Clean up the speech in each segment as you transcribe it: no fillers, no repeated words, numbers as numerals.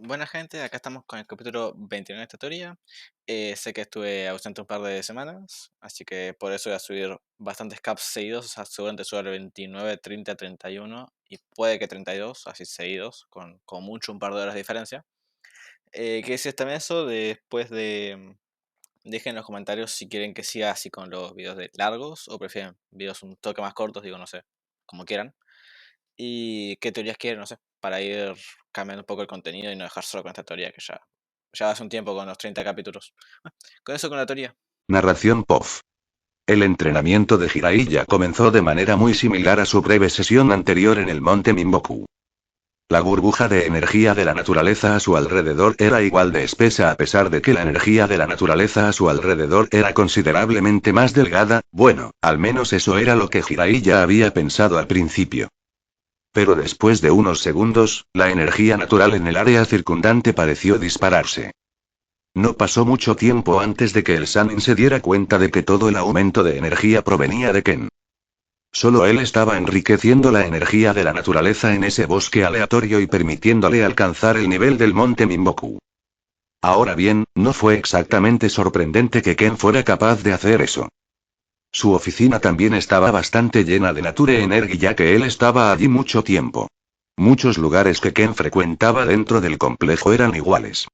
Buena gente, acá estamos con el capítulo 29 de esta teoría. Sé que estuve ausente un par de semanas, así que por eso voy a subir bastantes caps seguidos. O sea, seguramente suba el 29, 30, 31 y puede que 32, así seguidos, con mucho un par de horas de diferencia. ¿Qué es también eso? Después de... Dejen en los comentarios si quieren que siga así con los videos de largos o prefieren videos un toque más cortos, digo, no sé, como quieran. Y qué teorías quieren, no sé, para ir cambiando un poco el contenido y no dejar solo con esta teoría que ya hace un tiempo con los 30 capítulos. Con eso, con la teoría. Narración POF. El entrenamiento de Jiraiya comenzó de manera muy similar a su breve sesión anterior en el monte Mimboku. La burbuja de energía de la naturaleza a su alrededor era igual de espesa a pesar de que la energía de la naturaleza a su alrededor era considerablemente más delgada, bueno, al menos eso era lo que Jiraiya había pensado al principio. Pero después de unos segundos, la energía natural en el área circundante pareció dispararse. No pasó mucho tiempo antes de que el Sanin se diera cuenta de que todo el aumento de energía provenía de Ken. Solo él estaba enriqueciendo la energía de la naturaleza en ese bosque aleatorio y permitiéndole alcanzar el nivel del monte Mimboku. Ahora bien, no fue exactamente sorprendente que Ken fuera capaz de hacer eso. Su oficina también estaba bastante llena de Nature Energy ya que él estaba allí mucho tiempo. Muchos lugares que Ken frecuentaba dentro del complejo eran iguales.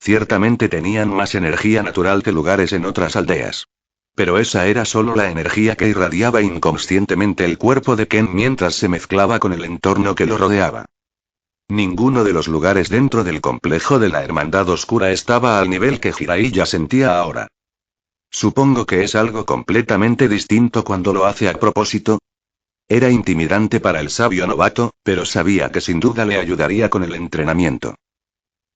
Ciertamente tenían más energía natural que lugares en otras aldeas. Pero esa era solo la energía que irradiaba inconscientemente el cuerpo de Ken mientras se mezclaba con el entorno que lo rodeaba. Ninguno de los lugares dentro del complejo de la Hermandad Oscura estaba al nivel que Jiraiya sentía ahora. Supongo que es algo completamente distinto cuando lo hace a propósito. Era intimidante para el sabio novato, pero sabía que sin duda le ayudaría con el entrenamiento.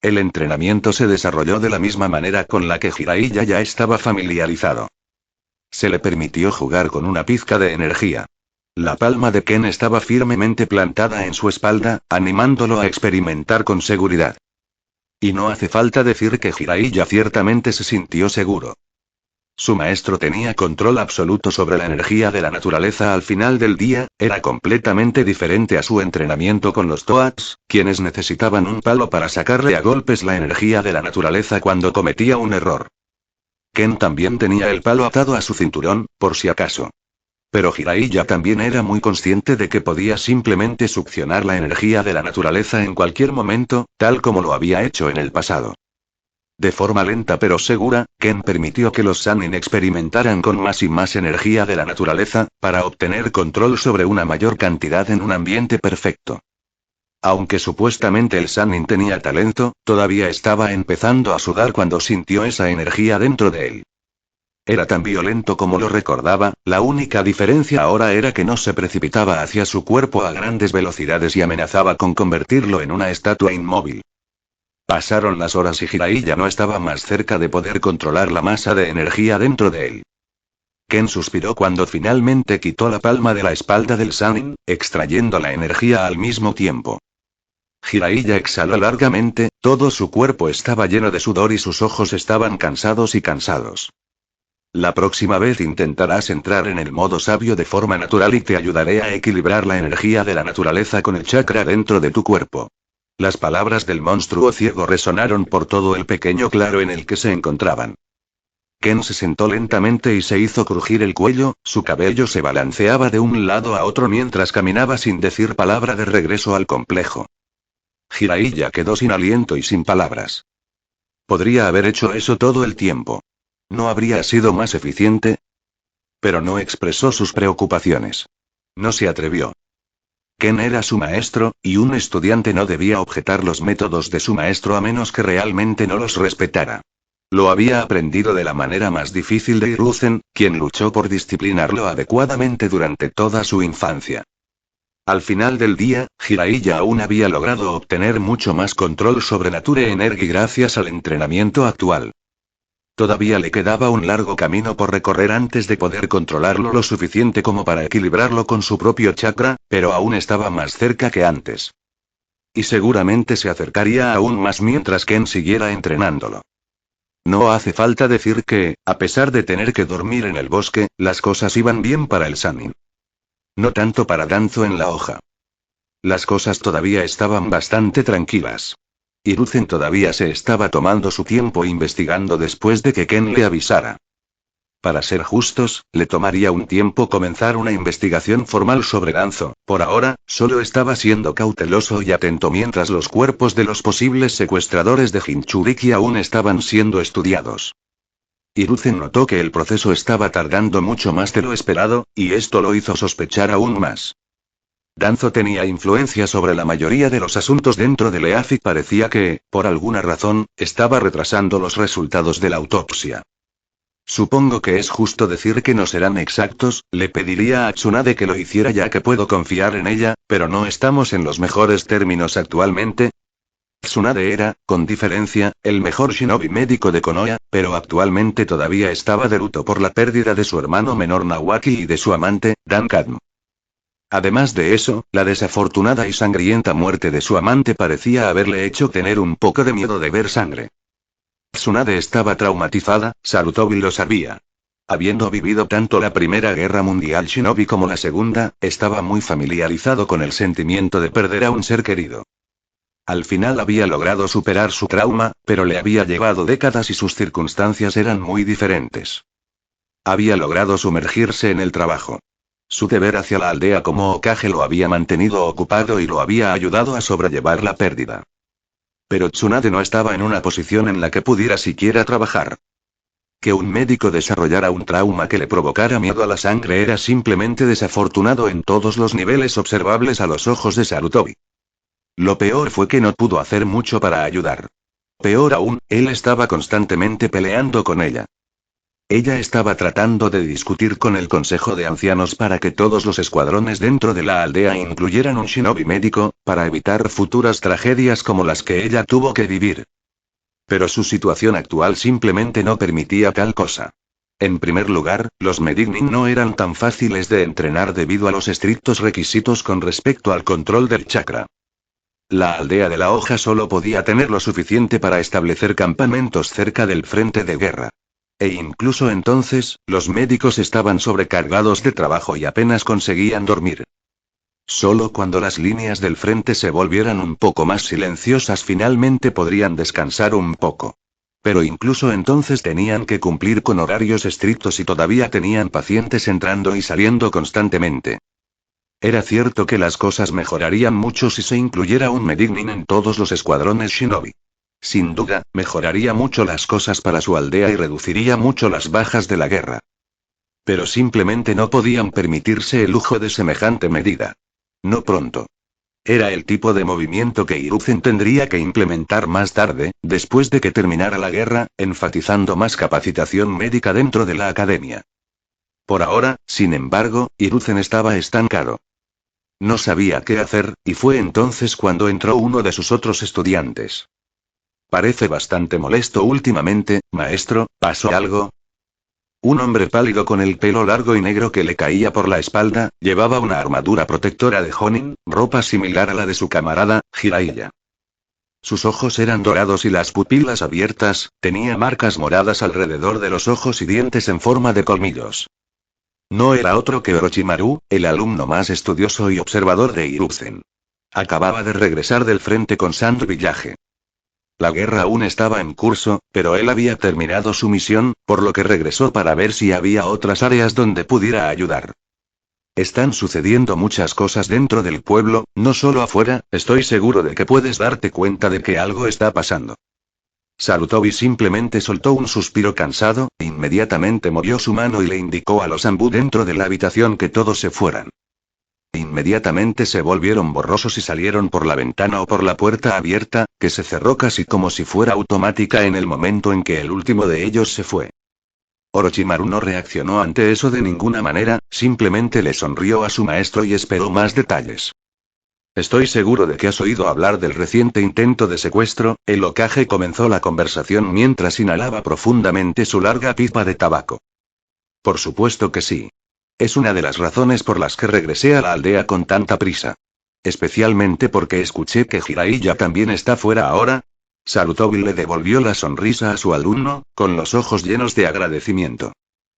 El entrenamiento se desarrolló de la misma manera con la que Jiraiya ya estaba familiarizado. Se le permitió jugar con una pizca de energía. La palma de Ken estaba firmemente plantada en su espalda, animándolo a experimentar con seguridad. Y no hace falta decir que Jiraiya ciertamente se sintió seguro. Su maestro tenía control absoluto sobre la energía de la naturaleza al final del día, era completamente diferente a su entrenamiento con los Toads, quienes necesitaban un palo para sacarle a golpes la energía de la naturaleza cuando cometía un error. Ken también tenía el palo atado a su cinturón, por si acaso. Pero Jiraiya también era muy consciente de que podía simplemente succionar la energía de la naturaleza en cualquier momento, tal como lo había hecho en el pasado. De forma lenta pero segura, Ken permitió que los Sanin experimentaran con más y más energía de la naturaleza, para obtener control sobre una mayor cantidad en un ambiente perfecto. Aunque supuestamente el Sanin tenía talento, todavía estaba empezando a sudar cuando sintió esa energía dentro de él. Era tan violento como lo recordaba, la única diferencia ahora era que no se precipitaba hacia su cuerpo a grandes velocidades y amenazaba con convertirlo en una estatua inmóvil. Pasaron las horas y Jiraiya no estaba más cerca de poder controlar la masa de energía dentro de él. Ken suspiró cuando finalmente quitó la palma de la espalda del Sanin, extrayendo la energía al mismo tiempo. Jiraiya exhaló largamente, todo su cuerpo estaba lleno de sudor y sus ojos estaban cansados y cansados. La próxima vez intentarás entrar en el modo sabio de forma natural y te ayudaré a equilibrar la energía de la naturaleza con el chakra dentro de tu cuerpo. Las palabras del monstruo ciego resonaron por todo el pequeño claro en el que se encontraban. Ken se sentó lentamente y se hizo crujir el cuello, su cabello se balanceaba de un lado a otro mientras caminaba sin decir palabra de regreso al complejo. Jiraiya quedó sin aliento y sin palabras. Podría haber hecho eso todo el tiempo. ¿No habría sido más eficiente? Pero no expresó sus preocupaciones. No se atrevió. Ken era su maestro, y un estudiante no debía objetar los métodos de su maestro a menos que realmente no los respetara. Lo había aprendido de la manera más difícil de Hiruzen, quien luchó por disciplinarlo adecuadamente durante toda su infancia. Al final del día, Jiraiya aún había logrado obtener mucho más control sobre Nature Energy gracias al entrenamiento actual. Todavía le quedaba un largo camino por recorrer antes de poder controlarlo lo suficiente como para equilibrarlo con su propio chakra, pero aún estaba más cerca que antes. Y seguramente se acercaría aún más mientras Ken siguiera entrenándolo. No hace falta decir que, a pesar de tener que dormir en el bosque, las cosas iban bien para el Sanin. No tanto para Danzo en la hoja. Las cosas todavía estaban bastante tranquilas. Hiruzen todavía se estaba tomando su tiempo investigando después de que Ken le avisara. Para ser justos, le tomaría un tiempo comenzar una investigación formal sobre Danzo. Por ahora, solo estaba siendo cauteloso y atento mientras los cuerpos de los posibles secuestradores de Jinchuriki aún estaban siendo estudiados. Hiruzen notó que el proceso estaba tardando mucho más de lo esperado, y esto lo hizo sospechar aún más. Danzo tenía influencia sobre la mayoría de los asuntos dentro de Leaf y parecía que, por alguna razón, estaba retrasando los resultados de la autopsia. Supongo que es justo decir que no serán exactos, le pediría a Tsunade que lo hiciera ya que puedo confiar en ella, pero no estamos en los mejores términos actualmente. Tsunade era, con diferencia, el mejor shinobi médico de Konoha, pero actualmente todavía estaba de luto por la pérdida de su hermano menor Nawaki y de su amante, Dan Kadm. Además de eso, la desafortunada y sangrienta muerte de su amante parecía haberle hecho tener un poco de miedo de ver sangre. Tsunade estaba traumatizada, Sarutobi lo sabía. Habiendo vivido tanto la Primera Guerra Mundial Shinobi como la Segunda, estaba muy familiarizado con el sentimiento de perder a un ser querido. Al final había logrado superar su trauma, pero le había llevado décadas y sus circunstancias eran muy diferentes. Había logrado sumergirse en el trabajo. Su deber hacia la aldea como Hokage lo había mantenido ocupado y lo había ayudado a sobrellevar la pérdida. Pero Tsunade no estaba en una posición en la que pudiera siquiera trabajar. Que un médico desarrollara un trauma que le provocara miedo a la sangre era simplemente desafortunado en todos los niveles observables a los ojos de Sarutobi. Lo peor fue que no pudo hacer mucho para ayudar. Peor aún, él estaba constantemente peleando con ella. Ella estaba tratando de discutir con el Consejo de Ancianos para que todos los escuadrones dentro de la aldea incluyeran un shinobi médico, para evitar futuras tragedias como las que ella tuvo que vivir. Pero su situación actual simplemente no permitía tal cosa. En primer lugar, los Medignin no eran tan fáciles de entrenar debido a los estrictos requisitos con respecto al control del chakra. La aldea de la hoja solo podía tener lo suficiente para establecer campamentos cerca del frente de guerra. E incluso entonces, los médicos estaban sobrecargados de trabajo y apenas conseguían dormir. Solo cuando las líneas del frente se volvieran un poco más silenciosas finalmente podrían descansar un poco. Pero incluso entonces tenían que cumplir con horarios estrictos y todavía tenían pacientes entrando y saliendo constantemente. Era cierto que las cosas mejorarían mucho si se incluyera un Medignin en todos los escuadrones Shinobi. Sin duda, mejoraría mucho las cosas para su aldea y reduciría mucho las bajas de la guerra. Pero simplemente no podían permitirse el lujo de semejante medida. No pronto. Era el tipo de movimiento que Hiruzen tendría que implementar más tarde, después de que terminara la guerra, enfatizando más capacitación médica dentro de la academia. Por ahora, sin embargo, Hiruzen estaba estancado. No sabía qué hacer, y fue entonces cuando entró uno de sus otros estudiantes. Parece bastante molesto últimamente, maestro, ¿pasó algo? Un hombre pálido con el pelo largo y negro que le caía por la espalda, llevaba una armadura protectora de Jonin, ropa similar a la de su camarada, Jiraiya. Sus ojos eran dorados y las pupilas abiertas, tenía marcas moradas alrededor de los ojos y dientes en forma de colmillos. No era otro que Orochimaru, el alumno más estudioso y observador de Hiruzen. Acababa de regresar del frente con Sand Village. La guerra aún estaba en curso, pero él había terminado su misión, por lo que regresó para ver si había otras áreas donde pudiera ayudar. Están sucediendo muchas cosas dentro del pueblo, no solo afuera, estoy seguro de que puedes darte cuenta de que algo está pasando. Sarutobi simplemente soltó un suspiro cansado, inmediatamente movió su mano y le indicó a los Anbu dentro de la habitación que todos se fueran. Inmediatamente se volvieron borrosos y salieron por la ventana o por la puerta abierta, que se cerró casi como si fuera automática en el momento en que el último de ellos se fue. Orochimaru no reaccionó ante eso de ninguna manera, simplemente le sonrió a su maestro y esperó más detalles. Estoy seguro de que has oído hablar del reciente intento de secuestro. El Hokage comenzó la conversación mientras inhalaba profundamente su larga pipa de tabaco. Por supuesto que sí. Es una de las razones por las que regresé a la aldea con tanta prisa. Especialmente porque escuché que Jiraiya también está fuera ahora. Sarutobi le devolvió la sonrisa a su alumno, con los ojos llenos de agradecimiento.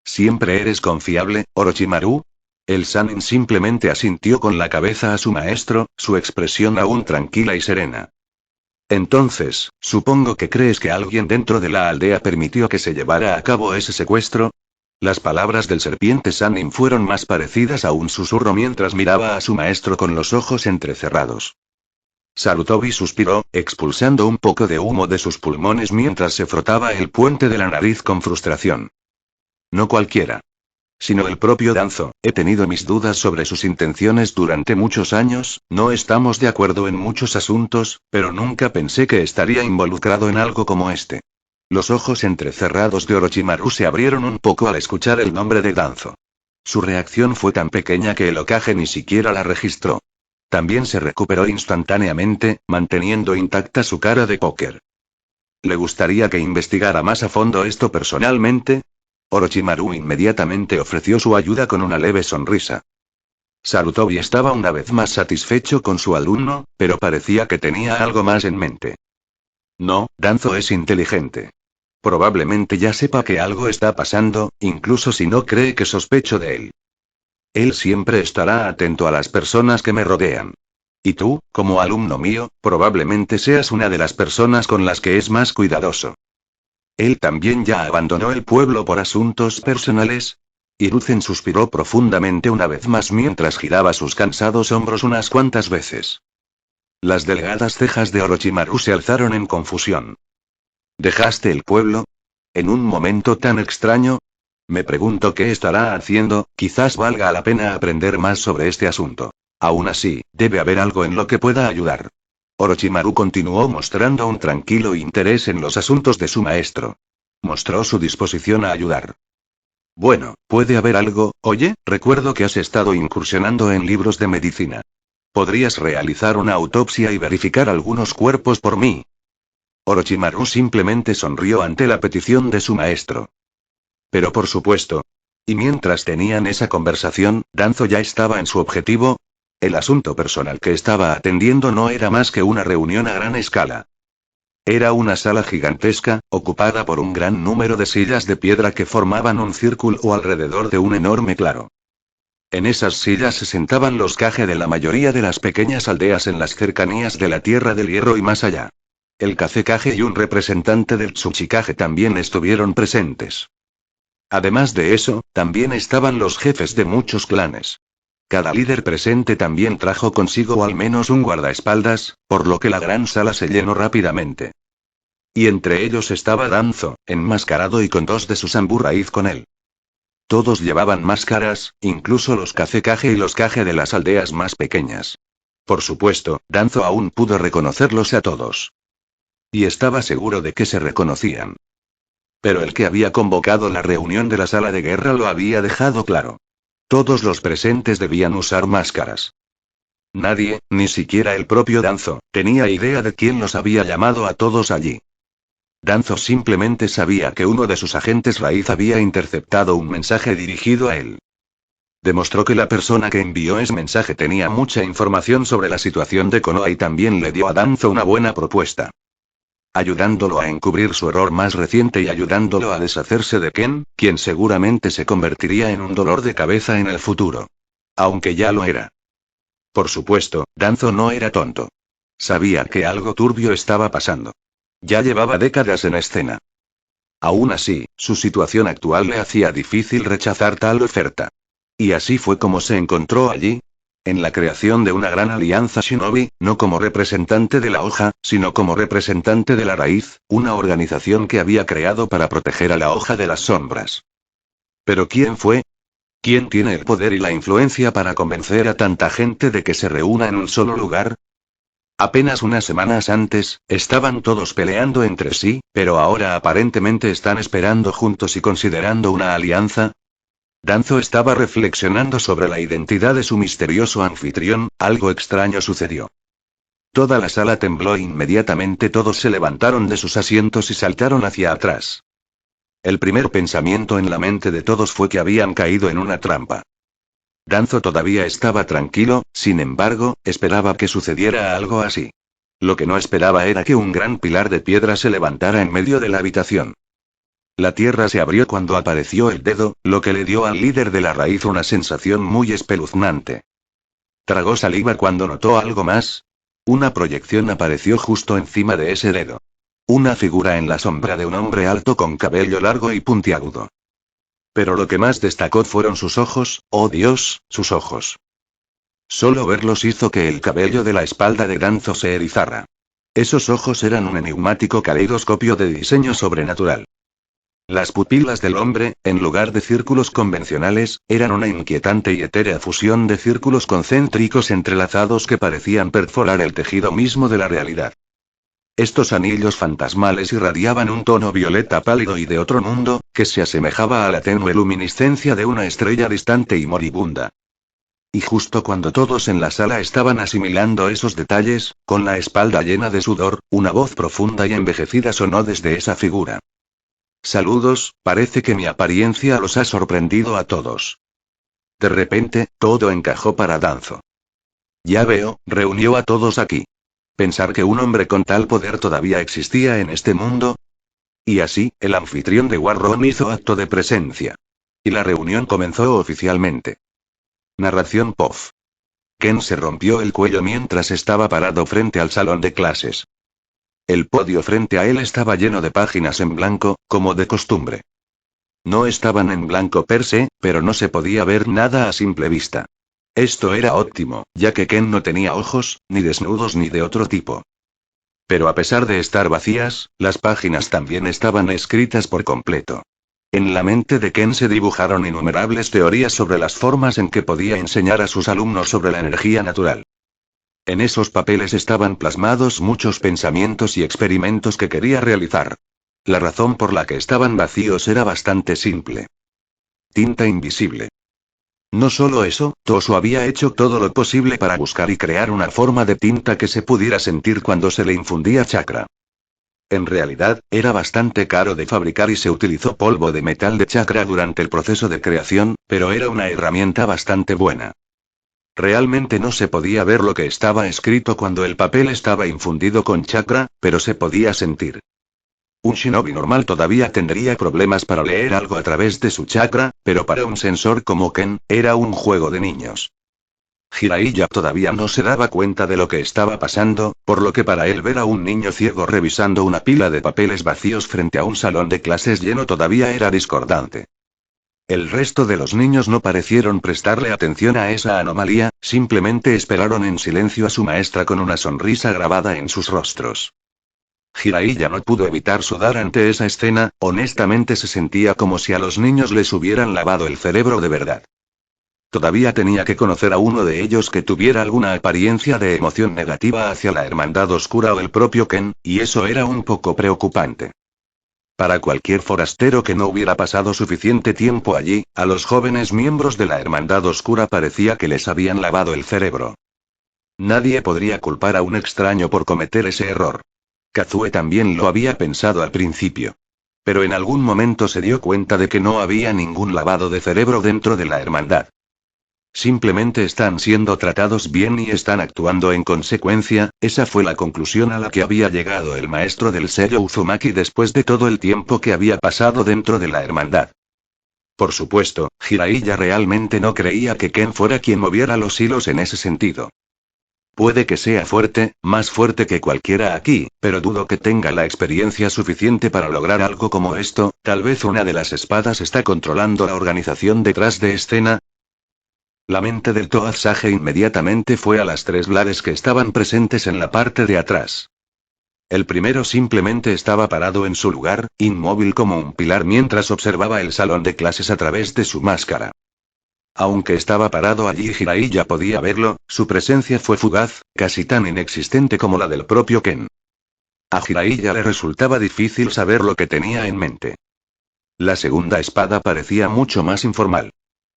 ¿Siempre eres confiable, Orochimaru? El Sannin simplemente asintió con la cabeza a su maestro, su expresión aún tranquila y serena. Entonces, supongo que crees que alguien dentro de la aldea permitió que se llevara a cabo ese secuestro. Las palabras del serpiente Sannin fueron más parecidas a un susurro mientras miraba a su maestro con los ojos entrecerrados. Sarutobi suspiró, expulsando un poco de humo de sus pulmones mientras se frotaba el puente de la nariz con frustración. No cualquiera. Sino el propio Danzo. He tenido mis dudas sobre sus intenciones durante muchos años, no estamos de acuerdo en muchos asuntos, pero nunca pensé que estaría involucrado en algo como este. Los ojos entrecerrados de Orochimaru se abrieron un poco al escuchar el nombre de Danzo. Su reacción fue tan pequeña que el Hokage ni siquiera la registró. También se recuperó instantáneamente, manteniendo intacta su cara de póker. ¿Le gustaría que investigara más a fondo esto personalmente? Orochimaru inmediatamente ofreció su ayuda con una leve sonrisa. Sarutobi estaba una vez más satisfecho con su alumno, pero parecía que tenía algo más en mente. No, Danzo es inteligente. Probablemente ya sepa que algo está pasando, incluso si no cree que sospecho de él. Él siempre estará atento a las personas que me rodean. Y tú, como alumno mío, probablemente seas una de las personas con las que es más cuidadoso. Él también ya abandonó el pueblo por asuntos personales. Hiruzen suspiró profundamente una vez más mientras giraba sus cansados hombros unas cuantas veces. Las delgadas cejas de Orochimaru se alzaron en confusión. ¿Dejaste el pueblo? ¿En un momento tan extraño? Me pregunto qué estará haciendo, quizás valga la pena aprender más sobre este asunto. Aún así, debe haber algo en lo que pueda ayudar. Orochimaru continuó mostrando un tranquilo interés en los asuntos de su maestro. Mostró su disposición a ayudar. Bueno, puede haber algo. Oye, recuerdo que has estado incursionando en libros de medicina. ¿Podrías realizar una autopsia y verificar algunos cuerpos por mí? Orochimaru simplemente sonrió ante la petición de su maestro. Pero por supuesto. Y mientras tenían esa conversación, Danzo ya estaba en su objetivo. El asunto personal que estaba atendiendo no era más que una reunión a gran escala. Era una sala gigantesca, ocupada por un gran número de sillas de piedra que formaban un círculo alrededor de un enorme claro. En esas sillas se sentaban los Kage de la mayoría de las pequeñas aldeas en las cercanías de la Tierra del Hierro y más allá. El Kazekage y un representante del Tsuchikage también estuvieron presentes. Además de eso, también estaban los jefes de muchos clanes. Cada líder presente también trajo consigo al menos un guardaespaldas, por lo que la gran sala se llenó rápidamente. Y entre ellos estaba Danzo, enmascarado y con dos de sus Ambu-Raíz con él. Todos llevaban máscaras, incluso los Kazekage y los Kage de las aldeas más pequeñas. Por supuesto, Danzo aún pudo reconocerlos a todos. Y estaba seguro de que se reconocían. Pero el que había convocado la reunión de la sala de guerra lo había dejado claro. Todos los presentes debían usar máscaras. Nadie, ni siquiera el propio Danzo, tenía idea de quién los había llamado a todos allí. Danzo simplemente sabía que uno de sus agentes raíz había interceptado un mensaje dirigido a él. Demostró que la persona que envió ese mensaje tenía mucha información sobre la situación de Konoha y también le dio a Danzo una buena propuesta. Ayudándolo a encubrir su error más reciente y ayudándolo a deshacerse de Ken, quien seguramente se convertiría en un dolor de cabeza en el futuro. Aunque ya lo era. Por supuesto, Danzo no era tonto. Sabía que algo turbio estaba pasando. Ya llevaba décadas en escena. Aún así, su situación actual le hacía difícil rechazar tal oferta. Y así fue como se encontró allí. En la creación de una gran alianza Shinobi, no como representante de la hoja, sino como representante de la raíz, una organización que había creado para proteger a la hoja de las sombras. ¿Pero quién fue? ¿Quién tiene el poder y la influencia para convencer a tanta gente de que se reúna en un solo lugar? Apenas unas semanas antes, estaban todos peleando entre sí, pero ahora aparentemente están esperando juntos y considerando una alianza. Danzo estaba reflexionando sobre la identidad de su misterioso anfitrión. Algo extraño sucedió. Toda la sala tembló e inmediatamente todos se levantaron de sus asientos y saltaron hacia atrás. El primer pensamiento en la mente de todos fue que habían caído en una trampa. Danzo todavía estaba tranquilo, sin embargo, esperaba que sucediera algo así. Lo que no esperaba era que un gran pilar de piedra se levantara en medio de la habitación. La tierra se abrió cuando apareció el dedo, lo que le dio al líder de la raíz una sensación muy espeluznante. Tragó saliva cuando notó algo más. Una proyección apareció justo encima de ese dedo. Una figura en la sombra de un hombre alto con cabello largo y puntiagudo. Pero lo que más destacó fueron sus ojos, oh Dios, sus ojos. Solo verlos hizo que el cabello de la espalda de Danzo se erizara. Esos ojos eran un enigmático caleidoscopio de diseño sobrenatural. Las pupilas del hombre, en lugar de círculos convencionales, eran una inquietante y etérea fusión de círculos concéntricos entrelazados que parecían perforar el tejido mismo de la realidad. Estos anillos fantasmales irradiaban un tono violeta pálido y de otro mundo, que se asemejaba a la tenue luminiscencia de una estrella distante y moribunda. Y justo cuando todos en la sala estaban asimilando esos detalles, con la espalda llena de sudor, una voz profunda y envejecida sonó desde esa figura. Saludos, parece que mi apariencia los ha sorprendido a todos. De repente, todo encajó para Danzo. Ya veo, reunió a todos aquí. Pensar que un hombre con tal poder todavía existía en este mundo. Y así, el anfitrión de War Room hizo acto de presencia. Y la reunión comenzó oficialmente. Narración POF. Ken se rompió el cuello mientras estaba parado frente al salón de clases. El podio frente a él estaba lleno de páginas en blanco, como de costumbre. No estaban en blanco per se, pero no se podía ver nada a simple vista. Esto era óptimo, ya que Ken no tenía ojos, ni desnudos ni de otro tipo. Pero a pesar de estar vacías, las páginas también estaban escritas por completo. En la mente de Ken se dibujaron innumerables teorías sobre las formas en que podía enseñar a sus alumnos sobre la energía natural. En esos papeles estaban plasmados muchos pensamientos y experimentos que quería realizar. La razón por la que estaban vacíos era bastante simple. Tinta invisible. No solo eso, Tosu había hecho todo lo posible para buscar y crear una forma de tinta que se pudiera sentir cuando se le infundía chakra. En realidad, era bastante caro de fabricar y se utilizó polvo de metal de chakra durante el proceso de creación, pero era una herramienta bastante buena. Realmente no se podía ver lo que estaba escrito cuando el papel estaba infundido con chakra, pero se podía sentir. Un shinobi normal todavía tendría problemas para leer algo a través de su chakra, pero para un sensor como Ken, era un juego de niños. Jiraiya todavía no se daba cuenta de lo que estaba pasando, por lo que para él ver a un niño ciego revisando una pila de papeles vacíos frente a un salón de clases lleno todavía era discordante. El resto de los niños no parecieron prestarle atención a esa anomalía, simplemente esperaron en silencio a su maestra con una sonrisa grabada en sus rostros. Jiraiya no pudo evitar sudar ante esa escena, honestamente se sentía como si a los niños les hubieran lavado el cerebro de verdad. Todavía tenía que conocer a uno de ellos que tuviera alguna apariencia de emoción negativa hacia la Hermandad Oscura o el propio Ken, y eso era un poco preocupante. Para cualquier forastero que no hubiera pasado suficiente tiempo allí, a los jóvenes miembros de la Hermandad Oscura parecía que les habían lavado el cerebro. Nadie podría culpar a un extraño por cometer ese error. Kazue también lo había pensado al principio. Pero en algún momento se dio cuenta de que no había ningún lavado de cerebro dentro de la Hermandad. Simplemente están siendo tratados bien y están actuando en consecuencia, esa fue la conclusión a la que había llegado el maestro del sello Uzumaki después de todo el tiempo que había pasado dentro de la hermandad. Por supuesto, Jiraiya realmente no creía que Ken fuera quien moviera los hilos en ese sentido. Puede que sea fuerte, más fuerte que cualquiera aquí, pero dudo que tenga la experiencia suficiente para lograr algo como esto, tal vez una de las espadas está controlando la organización detrás de escena. La mente del Toad Sage inmediatamente fue a las tres Blades que estaban presentes en la parte de atrás. El primero simplemente estaba parado en su lugar, inmóvil como un pilar mientras observaba el salón de clases a través de su máscara. Aunque estaba parado allí y Jiraiya podía verlo, su presencia fue fugaz, casi tan inexistente como la del propio Ken. A Jiraiya le resultaba difícil saber lo que tenía en mente. La segunda espada parecía mucho más informal.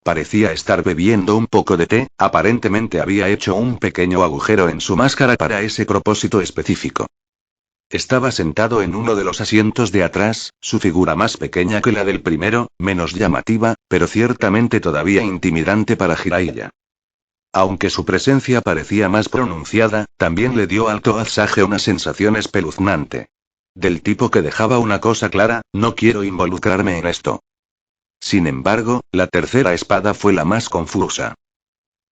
Parecía estar bebiendo un poco de té, aparentemente había hecho un pequeño agujero en su máscara para ese propósito específico. Estaba sentado en uno de los asientos de atrás, su figura más pequeña que la del primero, menos llamativa, pero ciertamente todavía intimidante para Jiraiya. Aunque su presencia parecía más pronunciada, también le dio al Toad Sage una sensación espeluznante. Del tipo que dejaba una cosa clara, no quiero involucrarme en esto. Sin embargo, la tercera espada fue la más confusa.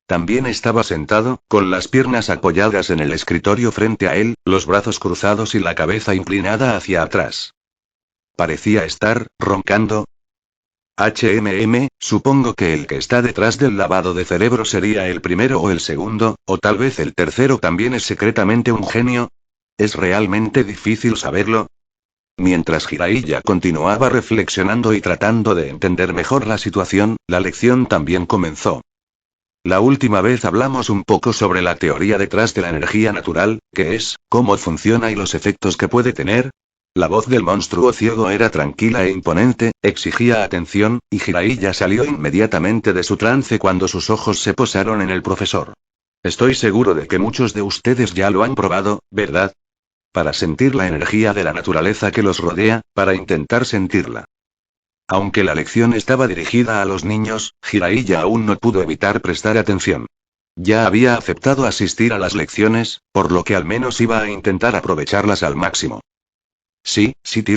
También estaba sentado, con las piernas apoyadas en el escritorio frente a él, los brazos cruzados y la cabeza inclinada hacia atrás. Parecía estar roncando. Supongo que el que está detrás del lavado de cerebro sería el primero o el segundo, o tal vez el tercero también es secretamente un genio. ¿Es realmente difícil saberlo? Mientras Jiraiya continuaba reflexionando y tratando de entender mejor la situación, la lección también comenzó. La última vez hablamos un poco sobre la teoría detrás de la energía natural, qué es, cómo funciona y los efectos que puede tener. La voz del monstruo ciego era tranquila e imponente, exigía atención, y Jiraiya salió inmediatamente de su trance cuando sus ojos se posaron en el profesor. Estoy seguro de que muchos de ustedes ya lo han probado, ¿verdad? Para sentir la energía de la naturaleza que los rodea, para intentar sentirla. Aunque la lección estaba dirigida a los niños, Jiraiya aún no pudo evitar prestar atención. Ya había aceptado asistir a las lecciones, por lo que al menos iba a intentar aprovecharlas al máximo. Sí,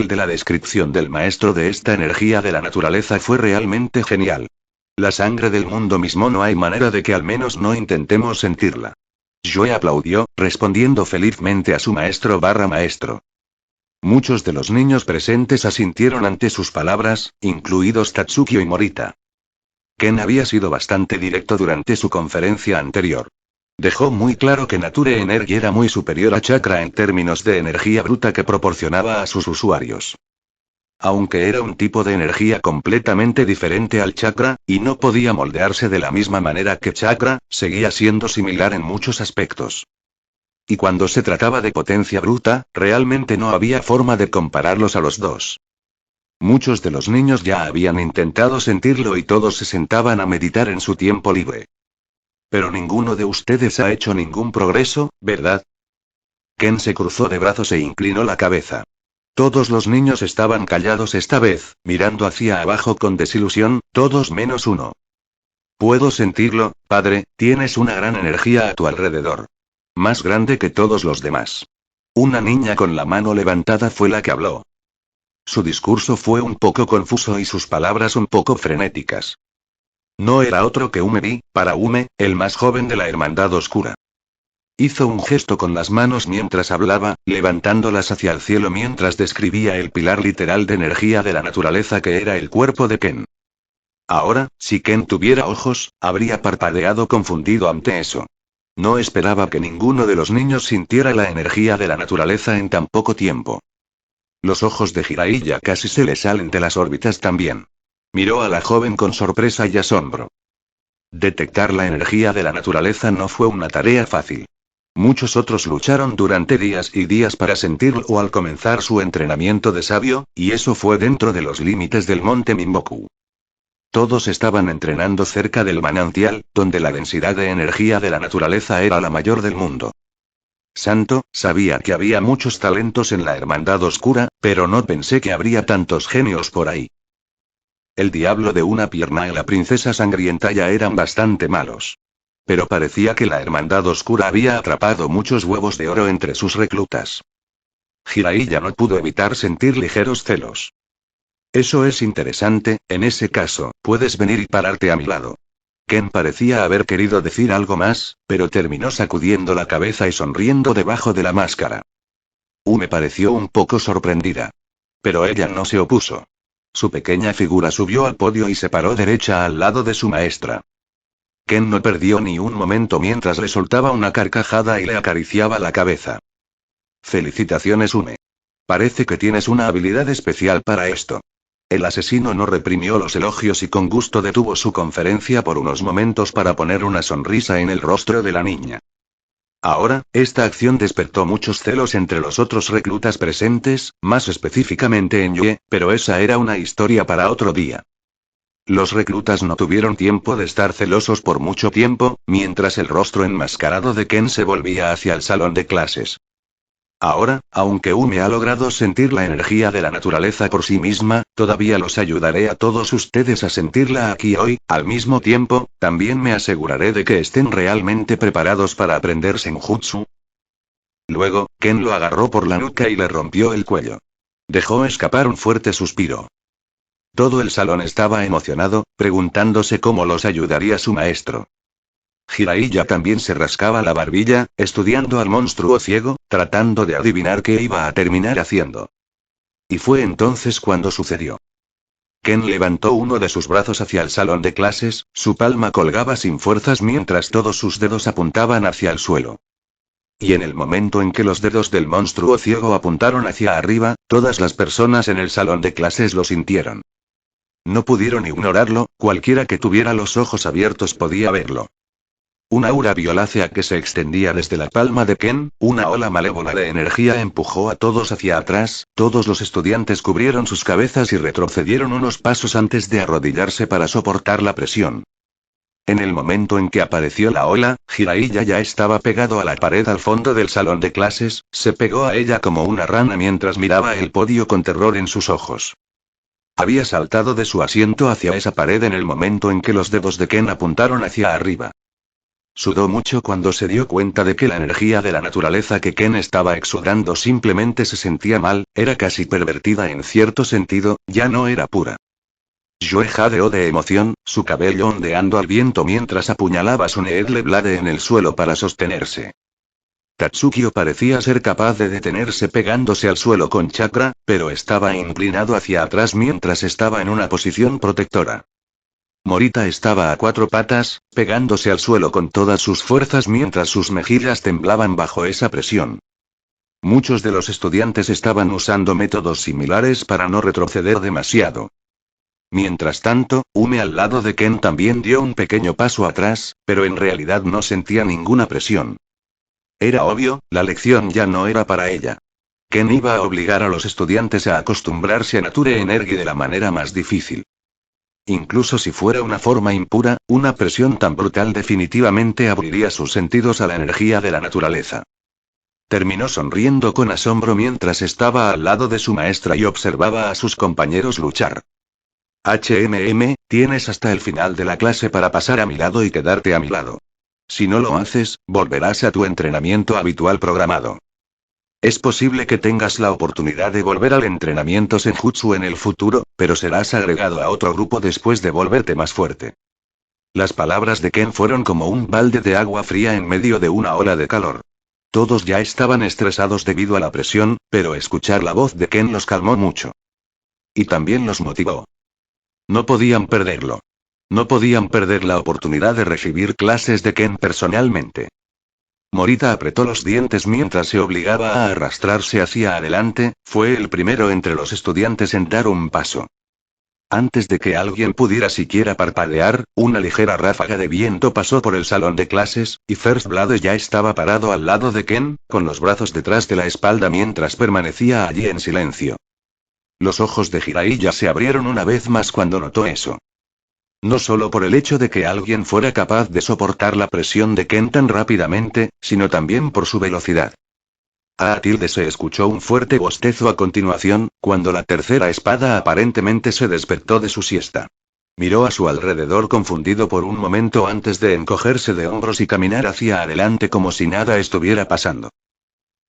la descripción del maestro de esta energía de la naturaleza fue realmente genial. La sangre del mundo mismo no hay manera de que al menos no intentemos sentirla. Joe aplaudió, respondiendo felizmente a su maestro. Muchos de los niños presentes asintieron ante sus palabras, incluidos Tatsuki y Morita. Ken había sido bastante directo durante su conferencia anterior. Dejó muy claro que Nature Energy era muy superior a Chakra en términos de energía bruta que proporcionaba a sus usuarios. Aunque era un tipo de energía completamente diferente al Chakra, y no podía moldearse de la misma manera que Chakra, seguía siendo similar en muchos aspectos. Y cuando se trataba de potencia bruta, realmente no había forma de compararlos a los dos. Muchos de los niños ya habían intentado sentirlo y todos se sentaban a meditar en su tiempo libre. Pero ninguno de ustedes ha hecho ningún progreso, ¿verdad? Ken se cruzó de brazos e inclinó la cabeza. Todos los niños estaban callados esta vez, mirando hacia abajo con desilusión, todos menos uno. Puedo sentirlo, padre, tienes una gran energía a tu alrededor. Más grande que todos los demás. Una niña con la mano levantada fue la que habló. Su discurso fue un poco confuso y sus palabras un poco frenéticas. No era otro que Ume para Ume, el más joven de la Hermandad Oscura. Hizo un gesto con las manos mientras hablaba, levantándolas hacia el cielo mientras describía el pilar literal de energía de la naturaleza que era el cuerpo de Ken. Ahora, si Ken tuviera ojos, habría parpadeado confundido ante eso. No esperaba que ninguno de los niños sintiera la energía de la naturaleza en tan poco tiempo. Los ojos de Jiraiya casi se le salen de las órbitas también. Miró a la joven con sorpresa y asombro. Detectar la energía de la naturaleza no fue una tarea fácil. Muchos otros lucharon durante días y días para sentirlo al comenzar su entrenamiento de sabio, y eso fue dentro de los límites del monte Mimboku. Todos estaban entrenando cerca del manantial, donde la densidad de energía de la naturaleza era la mayor del mundo. Santo, sabía que había muchos talentos en la Hermandad Oscura, pero no pensé que habría tantos genios por ahí. El diablo de una pierna y la princesa sangrienta ya eran bastante malos. Pero parecía que la Hermandad Oscura había atrapado muchos huevos de oro entre sus reclutas. Jiraiya no pudo evitar sentir ligeros celos. Eso es interesante, en ese caso, puedes venir y pararte a mi lado. Ken parecía haber querido decir algo más, pero terminó sacudiendo la cabeza y sonriendo debajo de la máscara. Me pareció un poco sorprendida. Pero ella no se opuso. Su pequeña figura subió al podio y se paró derecha al lado de su maestra. Ken no perdió ni un momento mientras le soltaba una carcajada y le acariciaba la cabeza. Felicitaciones, Ume. Parece que tienes una habilidad especial para esto. El asesino no reprimió los elogios y con gusto detuvo su conferencia por unos momentos para poner una sonrisa en el rostro de la niña. Ahora, esta acción despertó muchos celos entre los otros reclutas presentes, más específicamente en Yue, pero esa era una historia para otro día. Los reclutas no tuvieron tiempo de estar celosos por mucho tiempo, mientras el rostro enmascarado de Ken se volvía hacia el salón de clases. Ahora, aunque Ume ha logrado sentir la energía de la naturaleza por sí misma, todavía los ayudaré a todos ustedes a sentirla aquí hoy, al mismo tiempo, también me aseguraré de que estén realmente preparados para aprender Senjutsu. Luego, Ken lo agarró por la nuca y le rompió el cuello. Dejó escapar un fuerte suspiro. Todo el salón estaba emocionado, preguntándose cómo los ayudaría su maestro. Jiraiya también se rascaba la barbilla, estudiando al monstruo ciego, tratando de adivinar qué iba a terminar haciendo. Y fue entonces cuando sucedió. Ken levantó uno de sus brazos hacia el salón de clases, su palma colgaba sin fuerzas mientras todos sus dedos apuntaban hacia el suelo. Y en el momento en que los dedos del monstruo ciego apuntaron hacia arriba, todas las personas en el salón de clases lo sintieron. No pudieron ignorarlo, cualquiera que tuviera los ojos abiertos podía verlo. Una aura violácea que se extendía desde la palma de Ken, una ola malévola de energía empujó a todos hacia atrás, todos los estudiantes cubrieron sus cabezas y retrocedieron unos pasos antes de arrodillarse para soportar la presión. En el momento en que apareció la ola, Jiraiya ya estaba pegado a la pared al fondo del salón de clases, se pegó a ella como una rana mientras miraba el podio con terror en sus ojos. Había saltado de su asiento hacia esa pared en el momento en que los dedos de Ken apuntaron hacia arriba. Sudó mucho cuando se dio cuenta de que la energía de la naturaleza que Ken estaba exudando simplemente se sentía mal, era casi pervertida en cierto sentido, ya no era pura. Joe jadeó de emoción, su cabello ondeando al viento mientras apuñalaba su Needle Blade en el suelo para sostenerse. Tatsukio parecía ser capaz de detenerse pegándose al suelo con chakra, pero estaba inclinado hacia atrás mientras estaba en una posición protectora. Morita estaba a cuatro patas, pegándose al suelo con todas sus fuerzas mientras sus mejillas temblaban bajo esa presión. Muchos de los estudiantes estaban usando métodos similares para no retroceder demasiado. Mientras tanto, Ume al lado de Ken también dio un pequeño paso atrás, pero en realidad no sentía ninguna presión. Era obvio, la lección ya no era para ella. Ken iba a obligar a los estudiantes a acostumbrarse a Nature Energy de la manera más difícil. Incluso si fuera una forma impura, una presión tan brutal definitivamente abriría sus sentidos a la energía de la naturaleza. Terminó sonriendo con asombro mientras estaba al lado de su maestra y observaba a sus compañeros luchar. Tienes hasta el final de la clase para pasar a mi lado y quedarte a mi lado. Si no lo haces, volverás a tu entrenamiento habitual programado. Es posible que tengas la oportunidad de volver al entrenamiento Senjutsu en el futuro, pero serás agregado a otro grupo después de volverte más fuerte. Las palabras de Ken fueron como un balde de agua fría en medio de una ola de calor. Todos ya estaban estresados debido a la presión, pero escuchar la voz de Ken los calmó mucho. Y también los motivó. No podían perderlo. No podían perder la oportunidad de recibir clases de Ken personalmente. Morita apretó los dientes mientras se obligaba a arrastrarse hacia adelante, fue el primero entre los estudiantes en dar un paso. Antes de que alguien pudiera siquiera parpadear, una ligera ráfaga de viento pasó por el salón de clases, y First Blood ya estaba parado al lado de Ken, con los brazos detrás de la espalda mientras permanecía allí en silencio. Los ojos de Jiraiya se abrieron una vez más cuando notó eso. No solo por el hecho de que alguien fuera capaz de soportar la presión de Ken tan rápidamente, sino también por su velocidad. Se escuchó un fuerte bostezo a continuación, cuando la tercera espada aparentemente se despertó de su siesta. Miró a su alrededor confundido por un momento antes de encogerse de hombros y caminar hacia adelante como si nada estuviera pasando.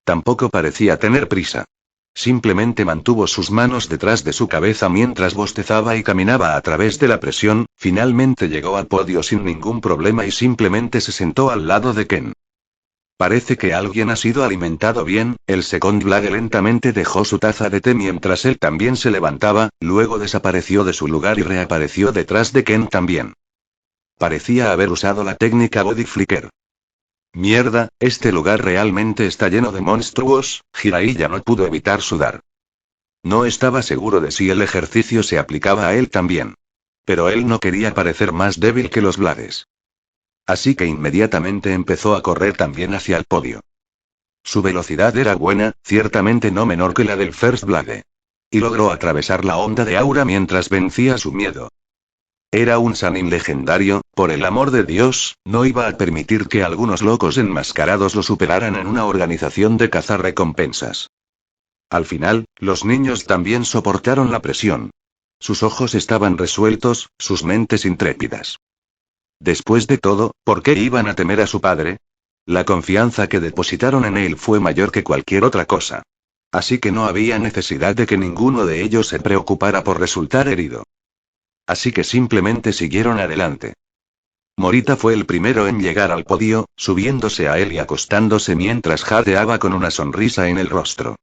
Tampoco parecía tener prisa. Simplemente mantuvo sus manos detrás de su cabeza mientras bostezaba y caminaba a través de la presión, finalmente llegó al podio sin ningún problema y simplemente se sentó al lado de Ken. Parece que alguien ha sido alimentado bien, el Second Blade lentamente dejó su taza de té mientras él también se levantaba, luego desapareció de su lugar y reapareció detrás de Ken también. Parecía haber usado la técnica Body Flicker. Mierda, este lugar realmente está lleno de monstruos, Jiraiya no pudo evitar sudar. No estaba seguro de si el ejercicio se aplicaba a él también. Pero él no quería parecer más débil que los Blades. Así que inmediatamente empezó a correr también hacia el podio. Su velocidad era buena, ciertamente no menor que la del First Blade. Y logró atravesar la onda de aura mientras vencía su miedo. Era un Sannin legendario, por el amor de Dios, no iba a permitir que algunos locos enmascarados lo superaran en una organización de cazarrecompensas. Al final, los niños también soportaron la presión. Sus ojos estaban resueltos, sus mentes intrépidas. Después de todo, ¿por qué iban a temer a su padre? La confianza que depositaron en él fue mayor que cualquier otra cosa. Así que no había necesidad de que ninguno de ellos se preocupara por resultar herido. Así que simplemente siguieron adelante. Morita fue el primero en llegar al podio, subiéndose a él y acostándose mientras jadeaba con una sonrisa en el rostro.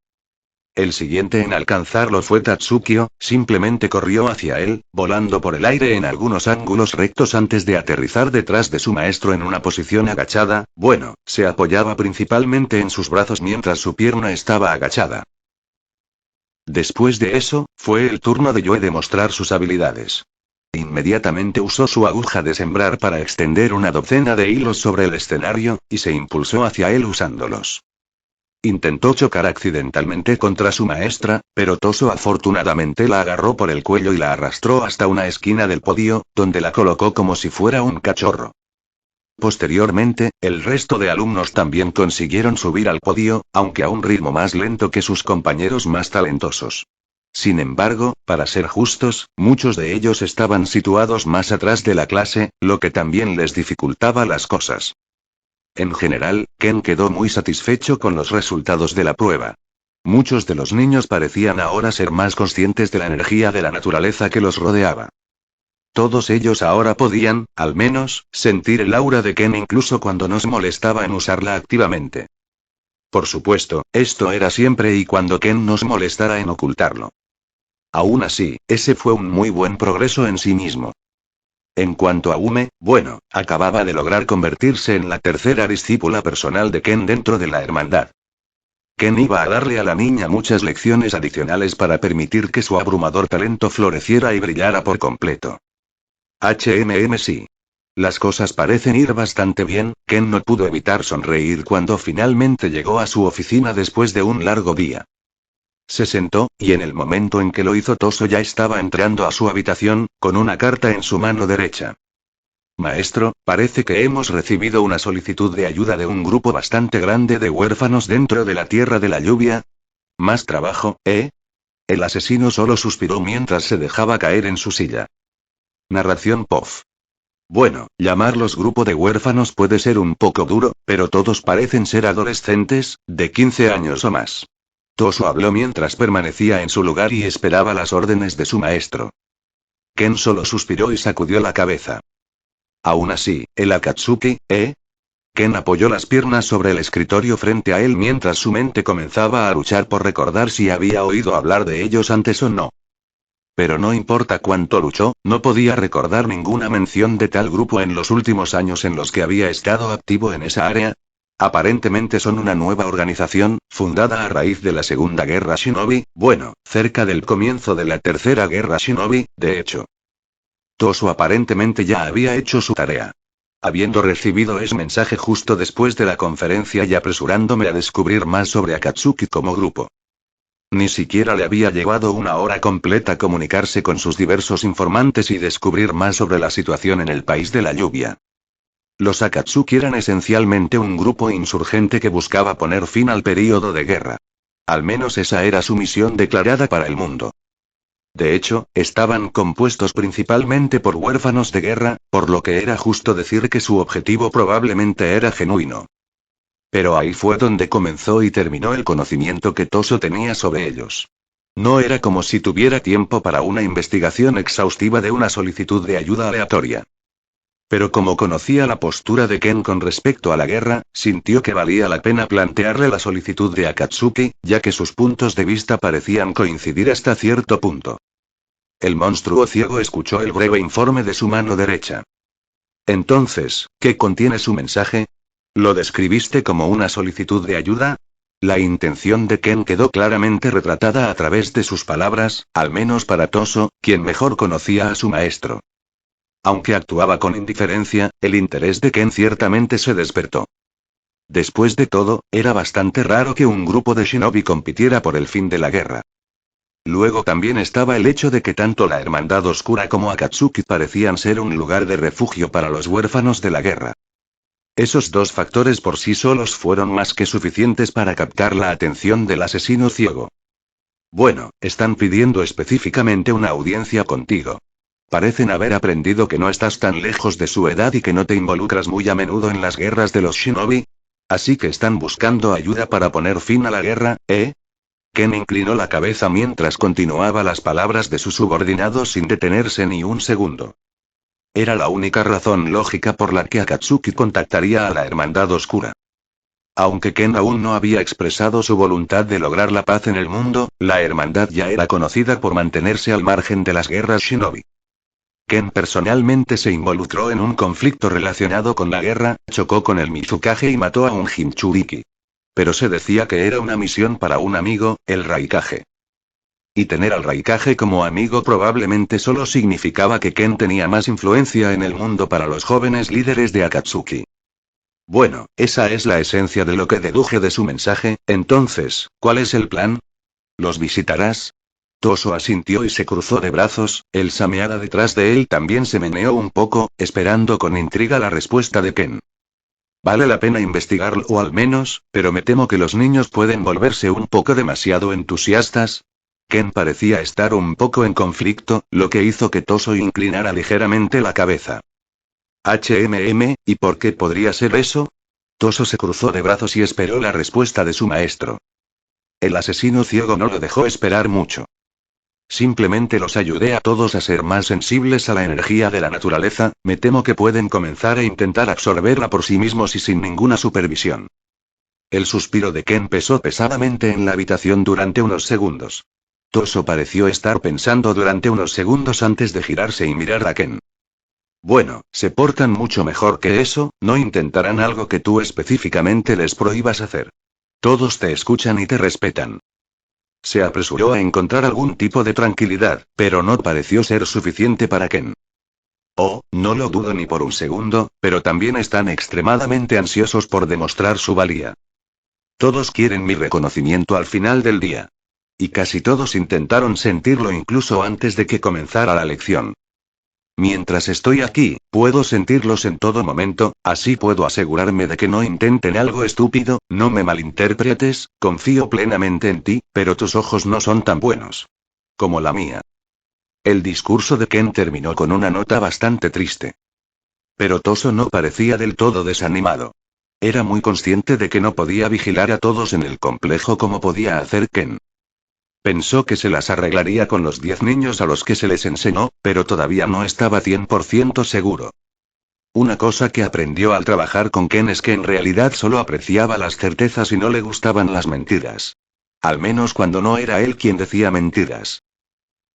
El siguiente en alcanzarlo fue Tatsukio, simplemente corrió hacia él, volando por el aire en algunos ángulos rectos antes de aterrizar detrás de su maestro en una posición agachada, bueno, se apoyaba principalmente en sus brazos mientras su pierna estaba agachada. Después de eso, fue el turno de Yoe de mostrar sus habilidades. Inmediatamente usó su aguja de sembrar para extender una docena de hilos sobre el escenario, y se impulsó hacia él usándolos. Intentó chocar accidentalmente contra su maestra, pero Toso afortunadamente la agarró por el cuello y la arrastró hasta una esquina del podio, donde la colocó como si fuera un cachorro. Posteriormente, el resto de alumnos también consiguieron subir al podio, aunque a un ritmo más lento que sus compañeros más talentosos. Sin embargo, para ser justos, muchos de ellos estaban situados más atrás de la clase, lo que también les dificultaba las cosas. En general, Ken quedó muy satisfecho con los resultados de la prueba. Muchos de los niños parecían ahora ser más conscientes de la energía de la naturaleza que los rodeaba. Todos ellos ahora podían, al menos, sentir el aura de Ken incluso cuando no se molestaba en usarla activamente. Por supuesto, esto era siempre y cuando Ken no se molestara en ocultarlo. Aún así, ese fue un muy buen progreso en sí mismo. En cuanto a Ume, bueno, acababa de lograr convertirse en la tercera discípula personal de Ken dentro de la hermandad. Ken iba a darle a la niña muchas lecciones adicionales para permitir que su abrumador talento floreciera y brillara por completo. Sí. Las cosas parecen ir bastante bien. Ken no pudo evitar sonreír cuando finalmente llegó a su oficina después de un largo día. Se sentó, y en el momento en que lo hizo Toso ya estaba entrando a su habitación, con una carta en su mano derecha. Maestro, parece que hemos recibido una solicitud de ayuda de un grupo bastante grande de huérfanos dentro de la Tierra de la Lluvia. ¿Más trabajo, eh? El asesino solo suspiró mientras se dejaba caer en su silla. Narración POF. Bueno, llamarlos grupo de huérfanos puede ser un poco duro, pero todos parecen ser adolescentes, de 15 años o más. Toso habló mientras permanecía en su lugar y esperaba las órdenes de su maestro. Ken solo suspiró y sacudió la cabeza. Aún así, el Akatsuki, ¿eh? Ken apoyó las piernas sobre el escritorio frente a él mientras su mente comenzaba a luchar por recordar si había oído hablar de ellos antes o no. Pero no importa cuánto luchó, no podía recordar ninguna mención de tal grupo en los últimos años en los que había estado activo en esa área. Aparentemente son una nueva organización, fundada a raíz de la Segunda Guerra Shinobi, bueno, cerca del comienzo de la Tercera Guerra Shinobi, de hecho. Toso aparentemente ya había hecho su tarea. Habiendo recibido ese mensaje justo después de la conferencia y apresurándome a descubrir más sobre Akatsuki como grupo. Ni siquiera le había llevado una hora completa comunicarse con sus diversos informantes y descubrir más sobre la situación en el país de la lluvia. Los Akatsuki eran esencialmente un grupo insurgente que buscaba poner fin al período de guerra. Al menos esa era su misión declarada para el mundo. De hecho, estaban compuestos principalmente por huérfanos de guerra, por lo que era justo decir que su objetivo probablemente era genuino. Pero ahí fue donde comenzó y terminó el conocimiento que Toso tenía sobre ellos. No era como si tuviera tiempo para una investigación exhaustiva de una solicitud de ayuda aleatoria. Pero como conocía la postura de Ken con respecto a la guerra, sintió que valía la pena plantearle la solicitud de Akatsuki, ya que sus puntos de vista parecían coincidir hasta cierto punto. El monstruo ciego escuchó el breve informe de su mano derecha. Entonces, ¿qué contiene su mensaje? ¿Lo describiste como una solicitud de ayuda? La intención de Ken quedó claramente retratada a través de sus palabras, al menos para Toso, quien mejor conocía a su maestro. Aunque actuaba con indiferencia, el interés de Ken ciertamente se despertó. Después de todo, era bastante raro que un grupo de shinobi compitiera por el fin de la guerra. Luego también estaba el hecho de que tanto la Hermandad Oscura como Akatsuki parecían ser un lugar de refugio para los huérfanos de la guerra. Esos dos factores por sí solos fueron más que suficientes para captar la atención del asesino ciego. Bueno, están pidiendo específicamente una audiencia contigo. Parecen haber aprendido que no estás tan lejos de su edad y que no te involucras muy a menudo en las guerras de los shinobi. Así que están buscando ayuda para poner fin a la guerra, ¿eh? Ken inclinó la cabeza mientras continuaba las palabras de su subordinado sin detenerse ni un segundo. Era la única razón lógica por la que Akatsuki contactaría a la Hermandad Oscura. Aunque Ken aún no había expresado su voluntad de lograr la paz en el mundo, la Hermandad ya era conocida por mantenerse al margen de las guerras shinobi. Ken personalmente se involucró en un conflicto relacionado con la guerra, chocó con el Mizukage y mató a un Jinchuriki. Pero se decía que era una misión para un amigo, el Raikage. Y tener al Raikage como amigo probablemente solo significaba que Ken tenía más influencia en el mundo para los jóvenes líderes de Akatsuki. Bueno, esa es la esencia de lo que deduje de su mensaje. Entonces, ¿cuál es el plan? ¿Los visitarás? Toso asintió y se cruzó de brazos, el Sameada detrás de él también se meneó un poco, esperando con intriga la respuesta de Ken. Vale la pena investigarlo o al menos, pero me temo que los niños pueden volverse un poco demasiado entusiastas. Ken parecía estar un poco en conflicto, lo que hizo que Toso inclinara ligeramente la cabeza. ¿Y por qué podría ser eso? Toso se cruzó de brazos y esperó la respuesta de su maestro. El asesino ciego no lo dejó esperar mucho. Simplemente los ayudé a todos a ser más sensibles a la energía de la naturaleza, me temo que pueden comenzar a intentar absorberla por sí mismos y sin ninguna supervisión. El suspiro de Ken pesó pesadamente en la habitación durante unos segundos. Toso pareció estar pensando durante unos segundos antes de girarse y mirar a Ken. Bueno, se portan mucho mejor que eso, no intentarán algo que tú específicamente les prohíbas hacer. Todos te escuchan y te respetan. Se apresuró a encontrar algún tipo de tranquilidad, pero no pareció ser suficiente para Ken. Oh, no lo dudo ni por un segundo, pero también están extremadamente ansiosos por demostrar su valía. Todos quieren mi reconocimiento al final del día. Y casi todos intentaron sentirlo incluso antes de que comenzara la lección. Mientras estoy aquí, puedo sentirlos en todo momento, así puedo asegurarme de que no intenten algo estúpido. No me malinterpretes, confío plenamente en ti, pero tus ojos no son tan buenos como la mía. El discurso de Ken terminó con una nota bastante triste. Pero Toso no parecía del todo desanimado. Era muy consciente de que no podía vigilar a todos en el complejo como podía hacer Ken. Pensó que se las arreglaría con los 10 niños a los que se les enseñó, pero todavía no estaba 100% seguro. Una cosa que aprendió al trabajar con Ken es que en realidad solo apreciaba las certezas y no le gustaban las mentiras. Al menos cuando no era él quien decía mentiras.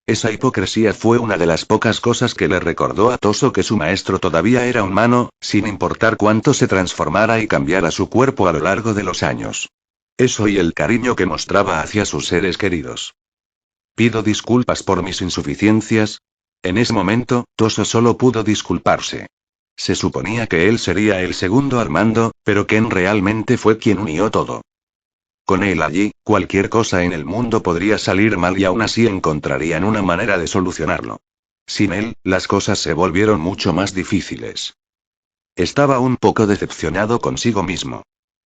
Esa hipocresía fue una de las pocas cosas que le recordó a Toso que su maestro todavía era humano, sin importar cuánto se transformara y cambiara su cuerpo a lo largo de los años. Eso y el cariño que mostraba hacia sus seres queridos. Pido disculpas por mis insuficiencias. En ese momento, Toso solo pudo disculparse. Se suponía que él sería el segundo al mando, pero Ken realmente fue quien unió todo. Con él allí, cualquier cosa en el mundo podría salir mal y aún así encontrarían una manera de solucionarlo. Sin él, las cosas se volvieron mucho más difíciles. Estaba un poco decepcionado consigo mismo.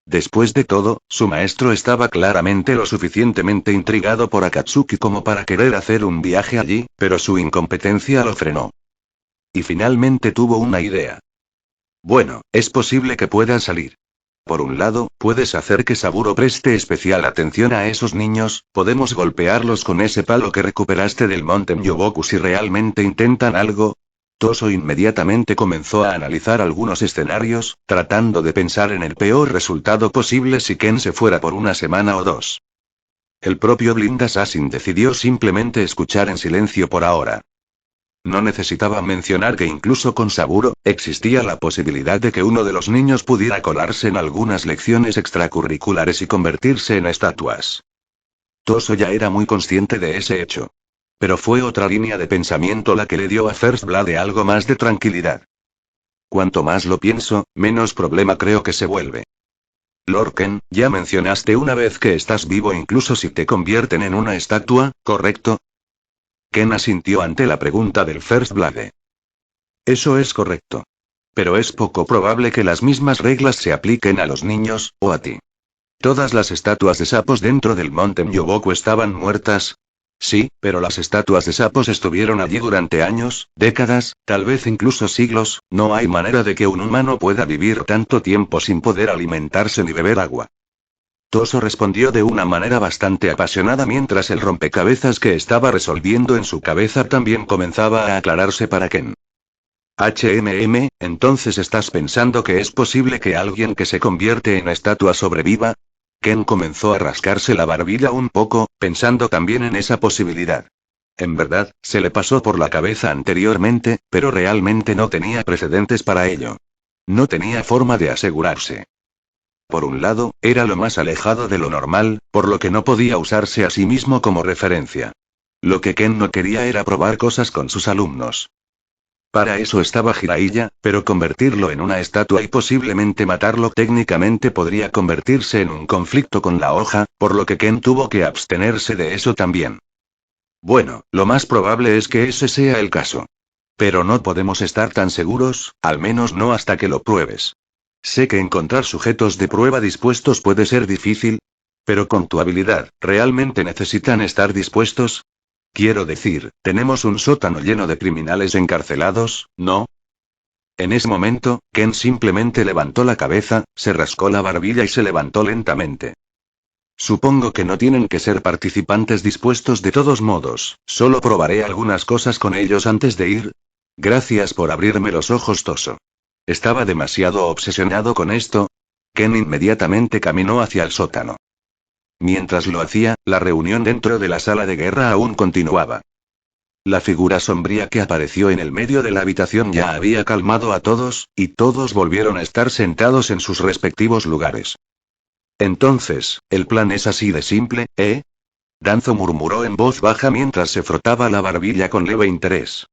Después de todo, su maestro estaba claramente lo suficientemente intrigado por Akatsuki como para querer hacer un viaje allí, pero su incompetencia lo frenó. Y finalmente tuvo una idea. Bueno, es posible que pueda salir. Por un lado, puedes hacer que Saburo preste especial atención a esos niños, podemos golpearlos con ese palo que recuperaste del monte Myoboku si realmente intentan algo. Toso inmediatamente comenzó a analizar algunos escenarios, tratando de pensar en el peor resultado posible si Ken se fuera por una semana o 2. El propio Blind Assassin decidió simplemente escuchar en silencio por ahora. No necesitaba mencionar que incluso con Saburo, existía la posibilidad de que uno de los niños pudiera colarse en algunas lecciones extracurriculares y convertirse en estatuas. Toso ya era muy consciente de ese hecho. Pero fue otra línea de pensamiento la que le dio a First Blood algo más de tranquilidad. Cuanto más lo pienso, menos problema creo que se vuelve. Lord Ken, ya mencionaste una vez que estás vivo incluso si te convierten en una estatua, ¿correcto? Ken asintió ante la pregunta del First Blood. Eso es correcto. Pero es poco probable que las mismas reglas se apliquen a los niños, o a ti. Todas las estatuas de sapos dentro del monte Myoboku estaban muertas. Sí, pero las estatuas de sapos estuvieron allí durante años, décadas, tal vez incluso siglos. No hay manera de que un humano pueda vivir tanto tiempo sin poder alimentarse ni beber agua. Toso respondió de una manera bastante apasionada mientras el rompecabezas que estaba resolviendo en su cabeza también comenzaba a aclararse para Ken. Entonces estás pensando que es posible que alguien que se convierte en estatua sobreviva? Ken comenzó a rascarse la barbilla un poco, pensando también en esa posibilidad. En verdad, se le pasó por la cabeza anteriormente, pero realmente no tenía precedentes para ello. No tenía forma de asegurarse. Por un lado, era lo más alejado de lo normal, por lo que no podía usarse a sí mismo como referencia. Lo que Ken no quería era probar cosas con sus alumnos. Para eso estaba Jiraiya, pero convertirlo en una estatua y posiblemente matarlo técnicamente podría convertirse en un conflicto con la hoja, por lo que Ken tuvo que abstenerse de eso también. Bueno, lo más probable es que ese sea el caso. Pero no podemos estar tan seguros, al menos no hasta que lo pruebes. Sé que encontrar sujetos de prueba dispuestos puede ser difícil, pero con tu habilidad, ¿realmente necesitan estar dispuestos? Quiero decir, tenemos un sótano lleno de criminales encarcelados, ¿no? En ese momento, Ken simplemente levantó la cabeza, se rascó la barbilla y se levantó lentamente. Supongo que no tienen que ser participantes dispuestos de todos modos, solo probaré algunas cosas con ellos antes de ir. Gracias por abrirme los ojos, Toso. Estaba demasiado obsesionado con esto. Ken inmediatamente caminó hacia el sótano. Mientras lo hacía, la reunión dentro de la sala de guerra aún continuaba. La figura sombría que apareció en el medio de la habitación ya había calmado a todos, y todos volvieron a estar sentados en sus respectivos lugares. Entonces, el plan es así de simple, ¿eh? Danzo murmuró en voz baja mientras se frotaba la barbilla con leve interés.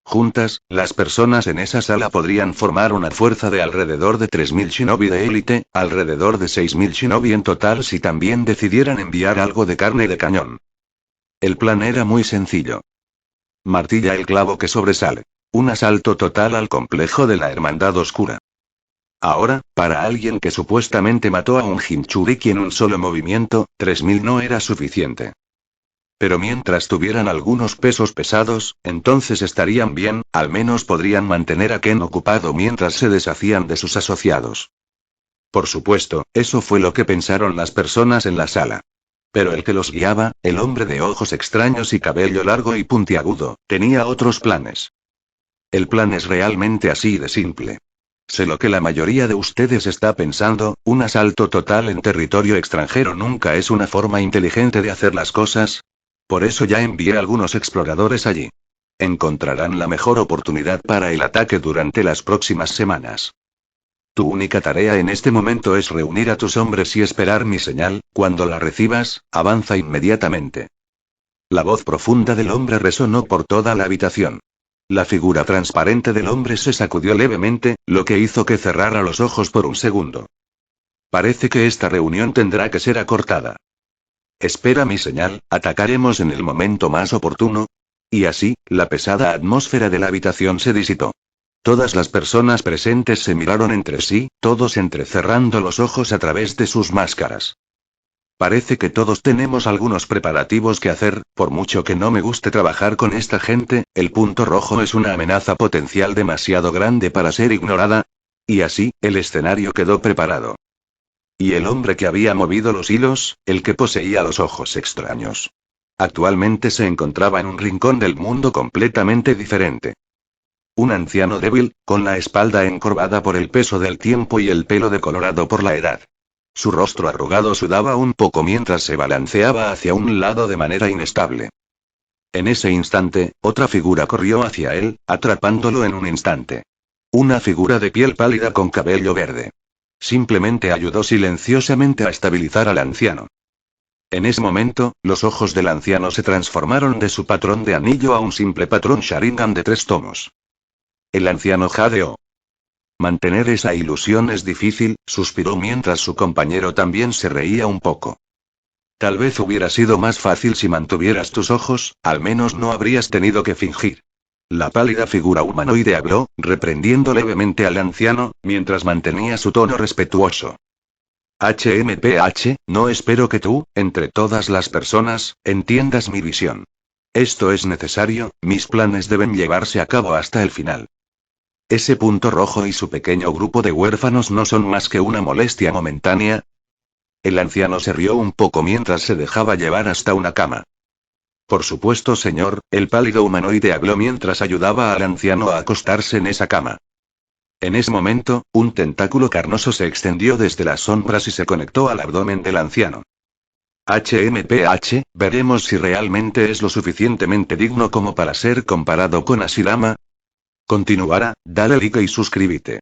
Juntas, las personas en esa sala podrían formar una fuerza de alrededor de 3000 shinobi de élite, alrededor de 6000 shinobi en total si también decidieran enviar algo de carne de cañón. El plan era muy sencillo. Martilla el clavo que sobresale. Un asalto total al complejo de la Hermandad Oscura. Ahora, para alguien que supuestamente mató a un Jinchuriki en un solo movimiento, 3000 no era suficiente. Pero mientras tuvieran algunos pesos pesados, entonces estarían bien, al menos podrían mantener a Ken ocupado mientras se deshacían de sus asociados. Por supuesto, eso fue lo que pensaron las personas en la sala. Pero el que los guiaba, el hombre de ojos extraños y cabello largo y puntiagudo, tenía otros planes. El plan es realmente así de simple. Sé lo que la mayoría de ustedes está pensando, un asalto total en territorio extranjero nunca es una forma inteligente de hacer las cosas. Por eso ya envié algunos exploradores allí. Encontrarán la mejor oportunidad para el ataque durante las próximas semanas. Tu única tarea en este momento es reunir a tus hombres y esperar mi señal. Cuando la recibas, avanza inmediatamente. La voz profunda del hombre resonó por toda la habitación. La figura transparente del hombre se sacudió levemente, lo que hizo que cerrara los ojos por un segundo. Parece que esta reunión tendrá que ser acortada. Espera mi señal, atacaremos en el momento más oportuno. Y así, la pesada atmósfera de la habitación se disipó. Todas las personas presentes se miraron entre sí, todos entrecerrando los ojos a través de sus máscaras. Parece que todos tenemos algunos preparativos que hacer, por mucho que no me guste trabajar con esta gente, el punto rojo es una amenaza potencial demasiado grande para ser ignorada. Y así, el escenario quedó preparado. Y el hombre que había movido los hilos, el que poseía los ojos extraños. Actualmente se encontraba en un rincón del mundo completamente diferente. Un anciano débil, con la espalda encorvada por el peso del tiempo y el pelo decolorado por la edad. Su rostro arrugado sudaba un poco mientras se balanceaba hacia un lado de manera inestable. En ese instante, otra figura corrió hacia él, atrapándolo en un instante. Una figura de piel pálida con cabello verde. Simplemente ayudó silenciosamente a estabilizar al anciano. En ese momento, los ojos del anciano se transformaron de su patrón de anillo a un simple patrón Sharingan de 3 tomos. El anciano jadeó. Mantener esa ilusión es difícil, suspiró mientras su compañero también se reía un poco. Tal vez hubiera sido más fácil si mantuvieras tus ojos, al menos no habrías tenido que fingir. La pálida figura humanoide habló, reprendiendo levemente al anciano, mientras mantenía su tono respetuoso. No espero que tú, entre todas las personas, entiendas mi visión. Esto es necesario, mis planes deben llevarse a cabo hasta el final. Ese punto rojo y su pequeño grupo de huérfanos no son más que una molestia momentánea. El anciano se rió un poco mientras se dejaba llevar hasta una cama. Por supuesto, señor, el pálido humanoide habló mientras ayudaba al anciano a acostarse en esa cama. En ese momento, un tentáculo carnoso se extendió desde las sombras y se conectó al abdomen del anciano. HMPH, veremos si realmente es lo suficientemente digno como para ser comparado con Asirama. Continuará, dale like y suscríbete.